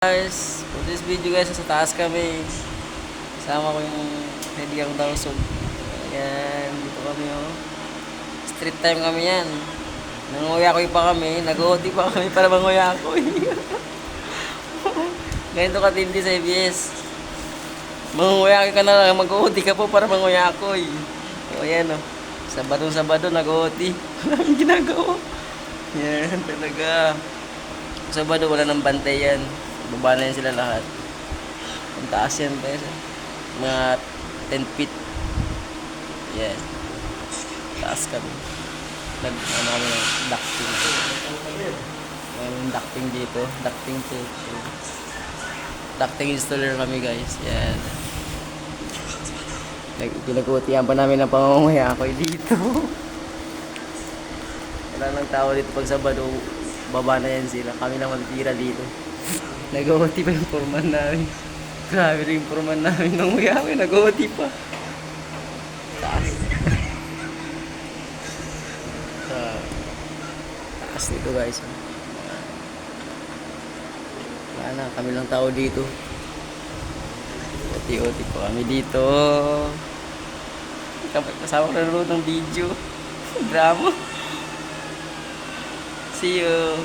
Guys, for this video guys, sa taas kami. Kasama ko yung kaibigang Dawson. Ayan, dito kami oh. Street time kami yan. Nanguyakoy pa kami, nag-OT pa kami para manguyakoy. Ganito katindi sa ABS. Manguyakoy ka na lang, mag-OT ka po para manguyakoy. O ayan oh. Sabado nag-OT. Wala kang ginagawa. Yan talaga. Sabado wala nang bantay yan. Baba na yan sila lahat. Ang taas yan guys. Mga 10 feet. Yan. Taas kami. Ano kami ng ducting. Yung ducting dito. Ducting to. Ducting installer kami guys. Yan. Pinag-uutihan pa namin ng pamamaya ako dito. Wala nang tao dito pag Sabado. Baba na yan sila. Kami lang matitira dito. Nag-OT pa yung foreman namin. Grabe rin yung foreman namin. Nung uyamin, nag-OT pa. Taas. Taas dito guys. Wala na, kami lang tao dito. OT pa kami dito. Kasama ko nanonood ng video. Drama. See you.